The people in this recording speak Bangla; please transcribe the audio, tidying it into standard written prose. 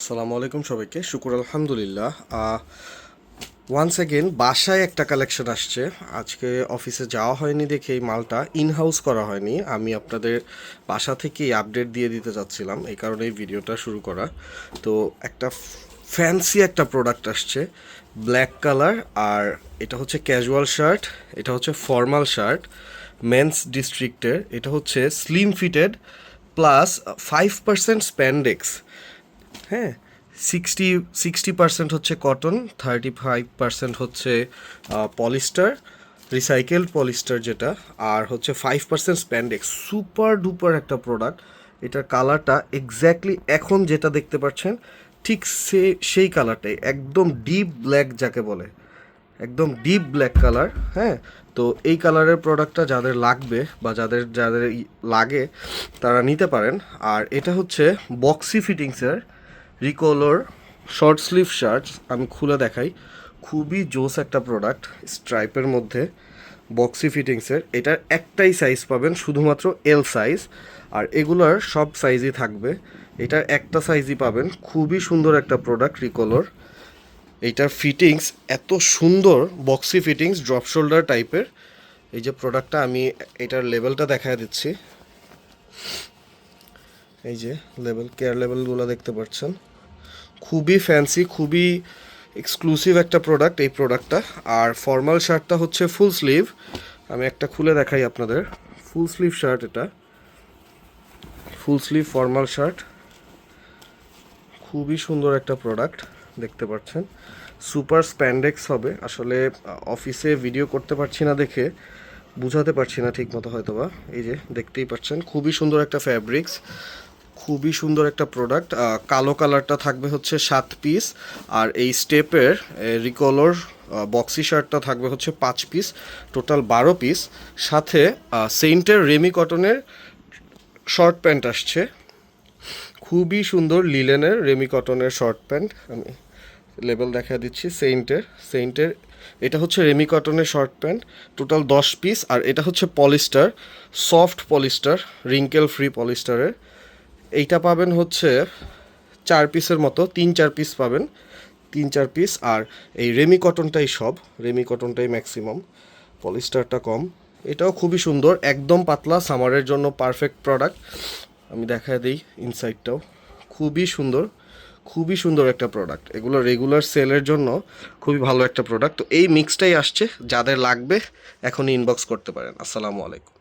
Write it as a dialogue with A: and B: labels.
A: আসসালামু আলাইকুম সবাইকে। শুকুর আলহামদুলিল্লাহ। ওয়ান্স অ্যাগেন বাসায় একটা কালেকশন আসছে। আজকে অফিসে যাওয়া হয়নি দেখে এই মালটা ইনহাউস করা হয়নি। আমি আপনাদের বাসা থেকেই আপডেট দিয়ে দিতে চাচ্ছিলাম, এই কারণে এই ভিডিওটা শুরু করা। তো একটা ফ্যান্সি একটা প্রোডাক্ট আসছে, ব্ল্যাক কালার। আর এটা হচ্ছে ক্যাজুয়াল শার্ট, এটা হচ্ছে ফর্মাল শার্ট, মেন্স ডিস্ট্রিক্টের। এটা হচ্ছে স্লিম ফিটেড প্লাস 5% স্প্যান্ডেক্স। হ্যাঁ, 60% হচ্ছে কটন, 35% হচ্ছে পলিস্টার, রিসাইকেলড পলিস্টার যেটা, আর হচ্ছে 5% স্প্যান্ডেক্স। সুপার ডুপার একটা প্রোডাক্ট। এটার কালারটা এক্স্যাক্টলি এখন যেটা দেখতে পাচ্ছেন ঠিক সেই কালারটাই, একদম ডিপ ব্ল্যাক যাকে বলে, একদম ডিপ ব্ল্যাক কালার। হ্যাঁ, তো এই কালারের প্রোডাক্টটা যাদের লাগবে বা যাদের যাদের লাগে তারা নিতে পারেন। আর এটা হচ্ছে বক্সি ফিটিংসের রিকোলোর শর্ট স্লিভ শার্টস। আমি খুলে দেখাই, খুবই জোস একটা প্রোডাক্ট, স্ট্রাইপের মধ্যে বক্সি ফিটিংসের। এটার একটাই সাইজ পাবেন, শুধুমাত্র এল সাইজ, আর এগুলার সব সাইজই থাকবে। এটার একটা সাইজই পাবেন। খুবই সুন্দর একটা প্রোডাক্ট রিকোলোর। এইটার ফিটিংস এত সুন্দর, বক্সি ফিটিংস, ড্রপ শোল্ডার টাইপের। এই যে প্রোডাক্টটা, আমি এটার লেভেলটা দেখায় দিচ্ছি। এই যে লেভেল, কেয়ার লেভেলগুলো দেখতে পাচ্ছেন। খুবই ফ্যান্সি, খুবই এক্সক্লুসিভ একটা প্রোডাক্ট এই প্রোডাক্টটা। আর ফর্মাল শার্টটা হচ্ছে ফুল স্লিভ। আমি একটা খুলে দেখাই আপনাদের। ফুল স্লিভ শার্ট, এটা ফুল স্লিভ ফর্মাল শার্ট। খুবই সুন্দর একটা প্রোডাক্ট, দেখতে পাচ্ছেন। সুপার স্প্যান্ডেক্স হবে। আসলে অফিসে ভিডিও করতে পারছি না দেখে বুঝাতে পারছি না ঠিক মতো হয়তোবা। এই যে দেখতেই পাচ্ছেন, খুবই সুন্দর একটা ফ্যাব্রিক্স, খুবই সুন্দর একটা প্রোডাক্ট। কালো কালারটা থাকবে হচ্ছে 7 পিস, আর এই স্টেপের রিকোলোর বক্সি শার্টটা থাকবে হচ্ছে 5 পিস, টোটাল 12 পিস। সাথে সেন্টের রেমি কটনের শর্ট প্যান্ট আসছে, খুবই সুন্দর লিলেনের রেমি কটনের শর্ট প্যান্ট। আমি লেবেল দেখা দিচ্ছি। সেইন্টের এটা হচ্ছে রেমি কটনের শর্ট প্যান্ট, টোটাল 10 পিস। আর এটা হচ্ছে polyester, soft polyester, wrinkle free পলিস্টারের। এইটা পাবেন হচ্ছে 4 পিসের মতো, 3-4 পিস পাবেন, 3-4 পিস। আর এই রেমি কটনটাই সব, রেমি কটনটাই ম্যাক্সিমাম, পলিস্টারটা কম। এটাও খুবই সুন্দর, একদম পাতলা, সামারের জন্য পারফেক্ট প্রোডাক্ট। আমি দেখায় দিই ইনসাইডটাও, খুবই সুন্দর, খুবই সুন্দর একটা প্রোডাক্ট। এগুলো রেগুলার সেলের জন্য খুবই ভালো একটা প্রোডাক্ট। তো এই মিক্সটাই আসছে, যাদের লাগবে এখনই ইনবক্স করতে পারেন। আসসালামু আলাইকুম।